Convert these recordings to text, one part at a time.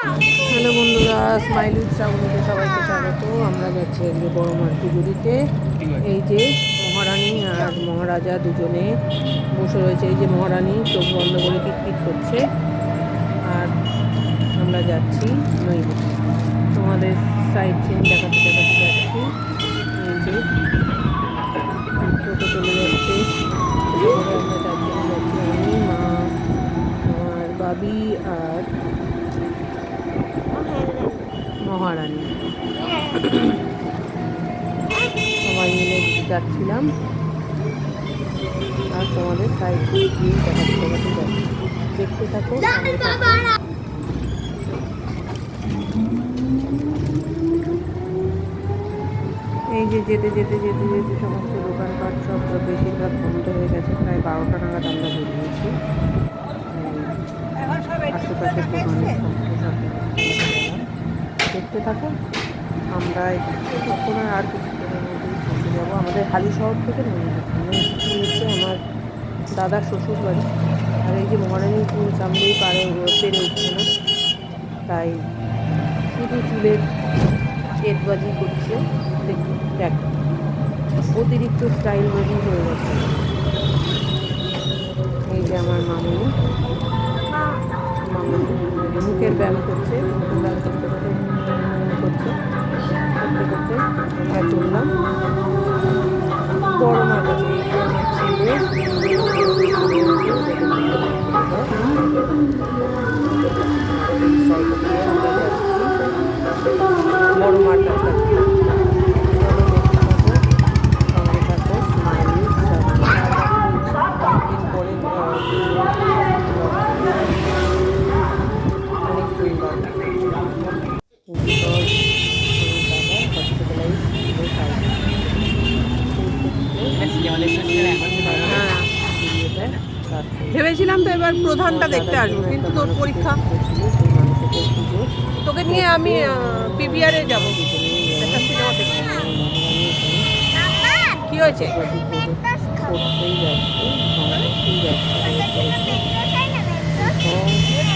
Hello বন্ধুরা, smile with শ্রাবণীতে সবাইকে স্বাগত। আমরা যাচ্ছি আজকে বড় মার পুজো দিতে। এই যে মহারানী আর মহারাজা দুজনে বসে রয়েছে। এই যে মহারানী চোখ বন্ধ করে কিটকিট করছে, আর আমরা যাচ্ছি নইলে। তোমাদের সাইড সিন দেখাতে দেখাতে যাচ্ছি। এই যে টোটো চলে যাচ্ছে, আমরা চারজনে যাচ্ছি, আমি, মা, আমার বাবি আর মহারানী। সবাই মিলে যাচ্ছিলাম, আর তোমাদের সাইড দিয়ে দেখাতে দেখাতে যাচ্ছি। দেখতে থাকো। এই যে যেতে যেতে যেতে যেতে সমস্ত দোকানপাট সব বেশিরভাগ বন্ধ হয়ে গেছে। প্রায় 12টা নাগাদ আমরা বেরিয়েছি। আশেপাশের দোকানে দেখতে থাকো। আমরা কখন আর কিছুক্ষণের মধ্যেই পৌঁছে যাবো আমাদের হালি শহর থেকে। হচ্ছে আমার দাদার শ্বশুর বাড়ি। আর এই যে মহারানী চুল সামনেই পেরে উঠছে না, তাই শুধু চুলের এদবাজি করছে। দেখ, অতিরিক্ত স্টাইল বাজি হয়ে গেছে। এই যে আমার মামুনি মুখের ব্যায়াম করছে, ব্যায়াম করতে করতে আমরা চললাম বড় মার কাছে। বড় মার কাছে ভেবেছিলাম তো এবার প্রধানটা দেখতে আসবো, কিন্তু তোর পরীক্ষা, তোকে নিয়ে আমি পিভিআরে যাবো একটা সিনেমা দেখতে। কি হয়েছে?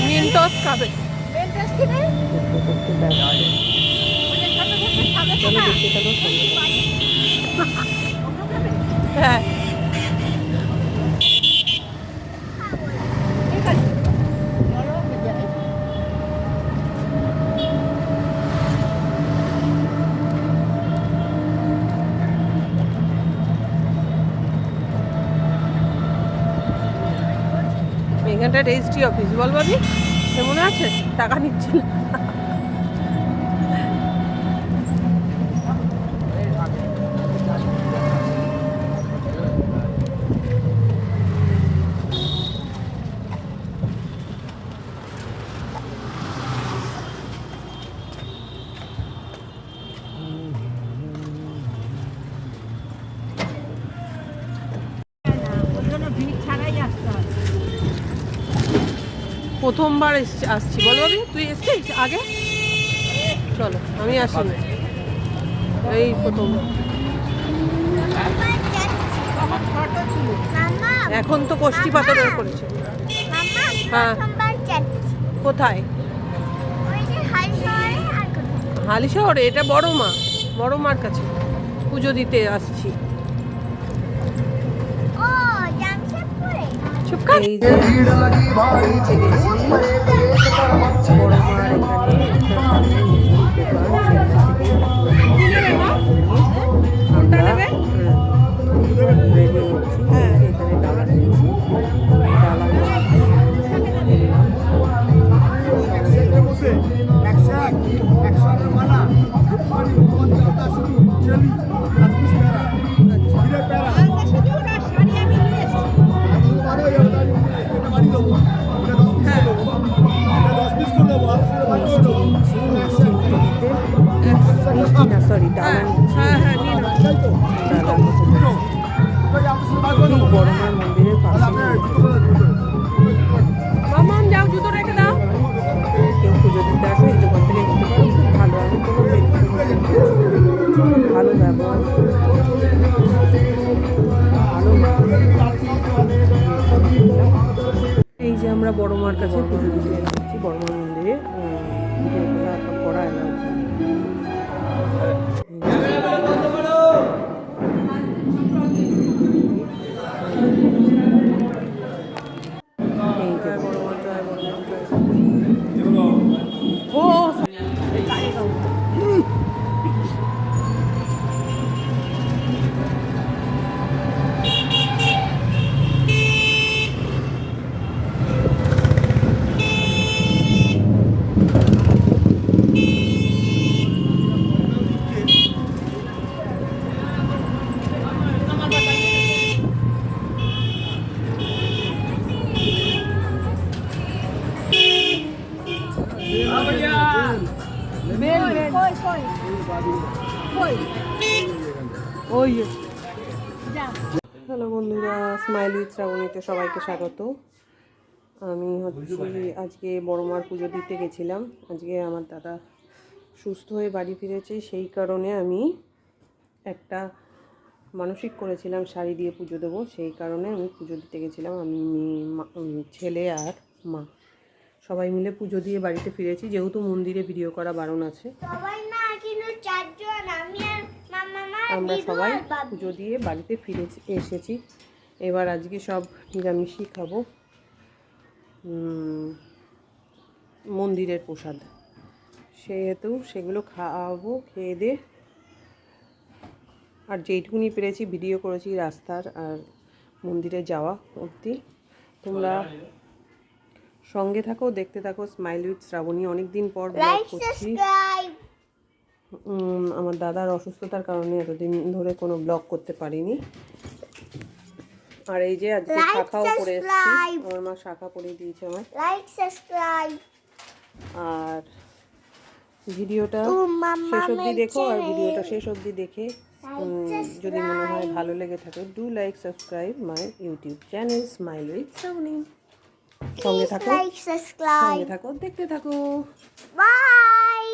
মিন্টস খাবে। হ্যাঁ, এখানটা রেজিস্ট্রি অফিস, বল ভাবি, মনে আছে? টাকা নিচ্ছিল। প্রথমবার আসছি, বল ভাবি, তুই এসছিস আগে? চলো, আমি আসিনি, এই প্রথম। এখন তো কষ্টি পাথরের করেছে। হ্যাঁ, কোথায়? হালি শহরে। এটা বড় মা, বড় মার কাছে পুজো দিতে আসছি। এই যে পৌঁছে গেছি বড় মার এখানে। আমরা রেডি হচ্ছি, এখানে ডালা নিয়েছি, সরি ডালা ঠিক বড় মার মন্দিরের পাশে। মামাম যাও, জুতো রেখে দাও। কেউ পুজো দিতে আসো, এই দোকান থেকে নিতে পারো, খুব ভালো। আমি কোনো ভালো ব্যবহার, ভালো। এই যে আমরা বড় মার কাছে পুজো দিতে যাচ্ছি, বড় মার মন্দিরে। ভিডিও করা এলাও। হ্যালো বন্ধুরা, স্মাইল উইথ শ্রাবণীতে সবাইকে স্বাগত। আমি আজকে বড় মার পুজো দিতে গেছিলাম। আজকে আমার দাদা সুস্থ হয়ে বাড়ি ফিরেছে, সেই কারণে আমি একটা মানসিক করেছিলাম শাড়ি দিয়ে পুজো দেবো, সেই কারণে আমি পুজো দিতে গেছিলাম। আমি ছেলে আর মা সবাই মিলে পুজো দিয়ে বাড়িতে ফিরেছি, যেহেতু মন্দিরে ভিডিও করা বারণ আছে। আমরা সবাই পুজো দিয়ে বাড়িতে এসেছি। এবার আজকে সব নিরামিষই খাবো, মন্দিরের প্রসাদ, সেহেতু সেগুলো খাওয়াবো। খেয়ে দিয়ে আর যেইটুকুনি পেরেছি ভিডিও করেছি রাস্তার আর মন্দিরে যাওয়া অবধি। তোমরা সঙ্গে থাকো, দেখতে থাকো স্মাইল উইথ শ্রাবণী। অনেকদিন পর ব্লগ করছি। আমার দাদার অসুস্থতার কারণে এতদিন ধরে কোনো ব্লগ করতে পারিনি। আর এই যে আজকে শাখাও পরে এসেছি, আমার মা শাখা পরে দিয়েছে আমার। আর ভিডিওটা শেষ অবধি দেখো, আর ভিডিওটা শেষ অবধি দেখে যদি মনে হয় ভালো লেগে থাকে, do like subscribe my YouTube channel smile with Shraboni. সঙ্গে থাকো, দেখতে থাকো। বাই।